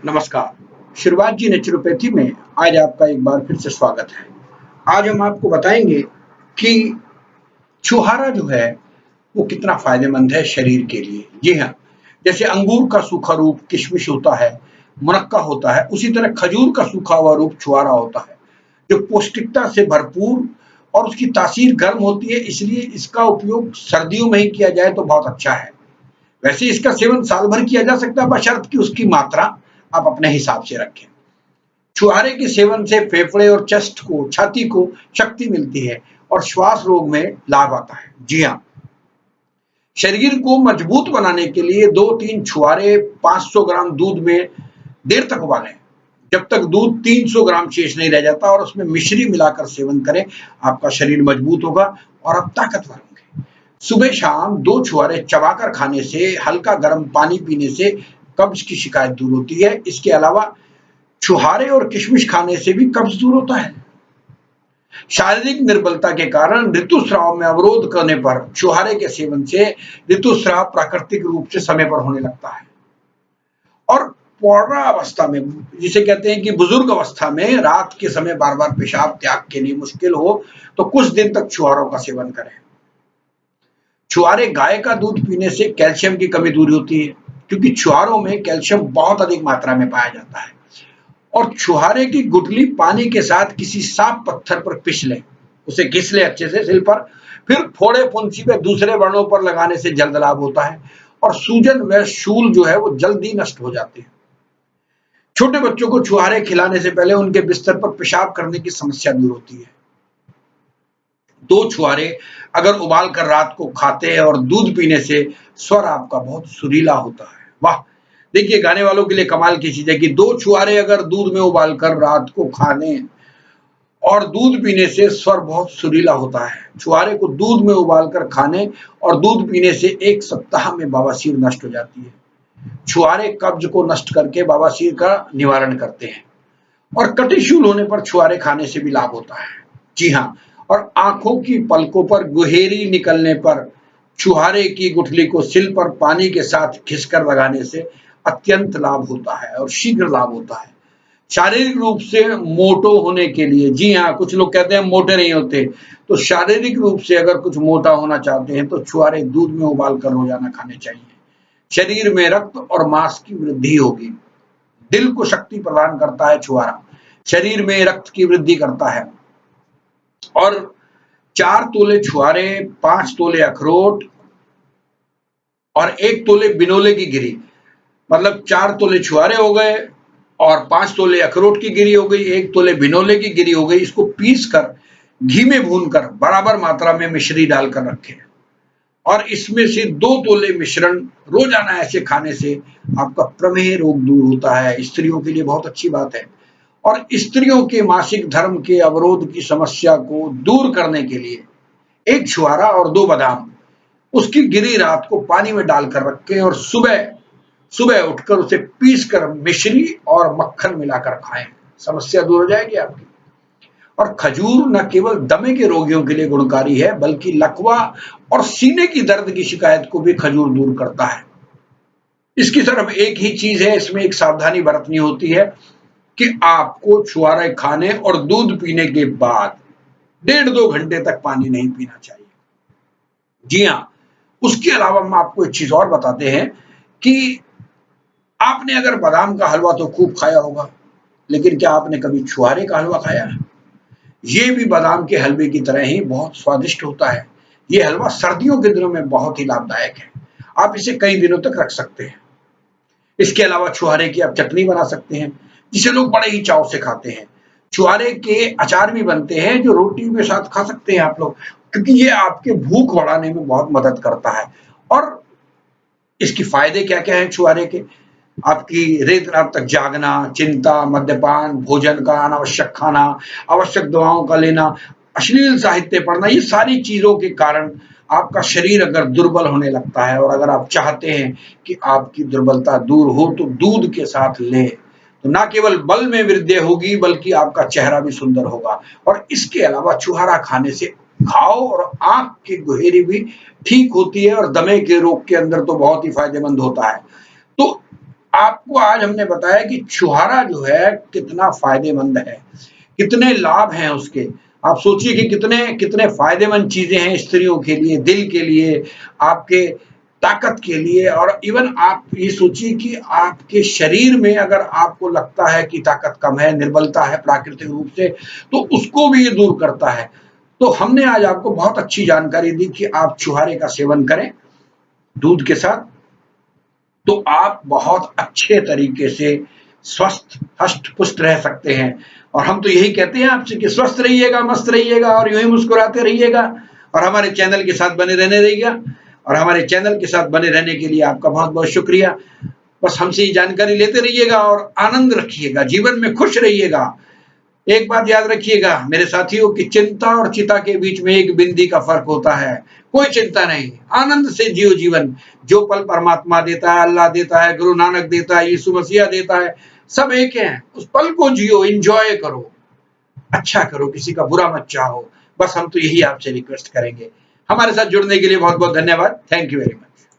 नमस्कार। शुरुआत जी नेचुरोपैथी में आज आपका एक बार फिर से स्वागत है। आज हम आपको बताएंगे कि छुहारा जो है वो कितना फायदेमंद है शरीर के लिए। जी हाँ, जैसे अंगूर का सूखा रूप किशमिश होता है, मुनक्का होता है, उसी तरह खजूर का सूखा हुआ रूप छुहारा होता है, जो पौष्टिकता से भरपूर और उसकी तासीर गर्म होती है, इसलिए इसका उपयोग सर्दियों में ही किया जाए तो बहुत अच्छा है। वैसे इसका सेवन साल भर किया जा सकता है, बशर्ते कि उसकी मात्रा आप अपने हिसाब से रखें। छुहारे के सेवन से फेफड़े और छाती को शक्ति मिलती है और श्वास रोग में लाभ आता है। जी हाँ, शरीर को मजबूत बनाने के लिए 2-3 छुहारे 500 ग्राम दूध में देर तक उबालें, जब तक दूध 300 ग्राम शेष नहीं रह जाता, और उसमें मिश्री मिलाकर सेवन करें। आपका शरीर मजबूत होगा और आप ताकतवर होंगे। सुबह शाम 2 छुहारे चबाकर खाने से, हल्का गर्म पानी पीने से कब्ज की शिकायत दूर होती है। इसके अलावा छुहारे और किशमिश खाने से भी कब्ज दूर होता है। शारीरिक निर्बलता के कारण ऋतुस्राव में अवरोध करने पर छुहारे के सेवन से ऋतुस्राव प्राकृतिक रूप से समय पर होने लगता है। और पौरा अवस्था में, जिसे कहते हैं कि बुजुर्ग अवस्था में, रात के समय बार बार पेशाब त्याग के लिए मुश्किल हो तो कुछ दिन तक छुहारों का सेवन करें। छुहारे गाय का दूध पीने से कैल्शियम की कमी दूर होती है, क्योंकि छुहारों में कैल्शियम बहुत अधिक मात्रा में पाया जाता है। और छुहारे की गुठली पानी के साथ किसी साफ पत्थर पर पिस लें, उसे घिस लें अच्छे से सिल पर, फिर फोड़े फुंसी पे दूसरे वर्णों पर लगाने से जल्द लाभ होता है और सूजन व शूल जो है वो जल्दी नष्ट हो जाते हैं। छोटे बच्चों को छुहारे खिलाने से पहले उनके बिस्तर पर पेशाब करने की समस्या दूर होती है। 2 छुहारे अगर उबाल कर रात को खाते हैं और दूध पीने से स्वर आपका बहुत सुरीला होता है। वाह! देखिए, गाने वालों के लिए कमाल की चीज है कि 2 छुहारे अगर दूध में उबाल कर रात को खाने और दूध पीने से स्वर बहुत सुरीला होता है। छुहारे को दूध में उबाल कर खाने और दूध पीने से 1 सप्ताह में बवासीर नष्ट हो जाती है। छुहारे कब्ज को नष्ट करके बवासीर का निवारण करते हैं और कटिशूल होने पर छुहारे खाने से भी लाभ होता है। जी हाँ, और आंखों की पलकों पर गुहेरी निकलने पर छुहारे की गुठली को सिल पर पानी के साथ घिसकर लगाने से अत्यंत लाभ होता है और शीघ्र लाभ होता है। शारीरिक रूप से मोटो होने के लिए, जी हाँ, कुछ लोग कहते हैं मोटे नहीं होते, तो शारीरिक रूप से अगर कुछ मोटा होना चाहते हैं तो छुहारे दूध में उबाल कर रोजाना खाने चाहिए। शरीर में रक्त और मांस की वृद्धि होगी। दिल को शक्ति प्रदान करता है छुहारा, शरीर में रक्त की वृद्धि करता है। और 4 तोले छुहारे, 5 तोले अखरोट और 1 तोले बिनोले की गिरी, मतलब 4 तोले छुहारे हो गए और 5 तोले अखरोट की गिरी हो गई, 1 तोले बिनोले की गिरी हो गई। इसको पीस कर घी में भूनकर बराबर मात्रा में मिश्री डालकर रखें और इसमें से 2 तोले मिश्रण रोजाना ऐसे खाने से आपका प्रमेह रोग दूर होता है। स्त्रियों के लिए बहुत अच्छी बात है। और स्त्रियों के मासिक धर्म के अवरोध की समस्या को दूर करने के लिए 1 छुहारा और 2 बादाम, उसकी गिरी रात को पानी में डालकर रखें और सुबह सुबह उठकर उसे पीस कर मिश्री और मक्खन मिलाकर खाएं। समस्या दूर हो जाएगी आपकी। और खजूर न केवल दमे के रोगियों के लिए गुणकारी है, बल्कि लकवा और सीने की दर्द की शिकायत को भी खजूर दूर करता है। इसकी सिर्फ एक ही चीज है, इसमें एक सावधानी बरतनी होती है कि आपको छुहारे खाने और दूध पीने के बाद 1.5-2 घंटे तक पानी नहीं पीना चाहिए। जी हाँ, उसके अलावा हम आपको एक चीज और बताते हैं कि आपने अगर बादाम का हलवा तो खूब खाया होगा, लेकिन क्या आपने कभी छुहारे का हलवा खाया है? ये भी बादाम के हलवे की तरह ही बहुत स्वादिष्ट होता है। ये हलवा सर्दियों के दिनों में बहुत ही लाभदायक है। आप इसे कई दिनों तक रख सकते हैं। इसके अलावा छुहारे की आप चटनी बना सकते हैं, जिसे लोग बड़े ही चाव से खाते हैं। छुहारे के अचार भी बनते हैं, जो रोटी के साथ खा सकते हैं आप लोग, क्योंकि ये आपके भूख बढ़ाने में बहुत मदद करता है। और इसके फायदे क्या-क्या हैं छुहारे के? आपकी देर रात तक जागना, चिंता, मद्यपान, भोजन का अनावश्यक खाना, आवश्यक दवाओं का लेना, अश्लील साहित्य पढ़ना, ये सारी चीज़ों के कारण आपका शरीर अगर दुर्बल होने लगता है और अगर आप चाहते हैं कि आपकी दुर्बलता दूर हो तो दूध के साथ लें, तो ना केवल बल में वृद्धि होगी बल्कि आपका चेहरा भी सुंदर होगा। और इसके अलावा छुहारा खाने से घाव और आँख की गुहेरी भी ठीक होती है और दमे के रोग के अंदर तो बहुत ही फायदेमंद होता है। तो आपको आज हमने बताया कि छुहारा जो है कितना फायदेमंद है, कितने लाभ हैं उसके। आप सोचिए कि कितने कितने फायदेमंद चीजें हैं स्त्रियों के लिए, दिल के लिए, आपके ताकत के लिए। और इवन आप ये सोचिए कि आपके शरीर में अगर आपको लगता है कि ताकत कम है, निर्बलता है प्राकृतिक रूप से, तो उसको भी ये दूर करता है। तो हमने आज आपको बहुत अच्छी जानकारी दी कि आप छुहारे का सेवन करें दूध के साथ, तो आप बहुत अच्छे तरीके से स्वस्थ हष्ट पुष्ट रह सकते हैं। और हम तो यही कहते हैं आपसे कि स्वस्थ रहिएगा, मस्त रहिएगा और यूं ही मुस्कुराते रहिएगा और हमारे चैनल के साथ बने रहने रहिएगा। और हमारे चैनल के साथ बने रहने के लिए आपका बहुत बहुत शुक्रिया। बस हमसे ये जानकारी लेते रहिएगा और आनंद रखिएगा, जीवन में खुश रहिएगा। एक बात याद रखिएगा मेरे साथियों कि चिंता और चिता के बीच में एक बिंदी का फर्क होता है। कोई चिंता नहीं, आनंद से जियो जीवन। जो पल परमात्मा देता है, अल्लाह देता है, गुरु नानक देता है, यीशु मसीह देता है, सब एक हैं। उस पल को जियो, एंजॉय करो, अच्छा करो, किसी का बुरा मत चाहो। बस हम तो यही आपसे रिक्वेस्ट करेंगे। हमारे साथ जुड़ने के लिए बहुत बहुत धन्यवाद। Thank you very much.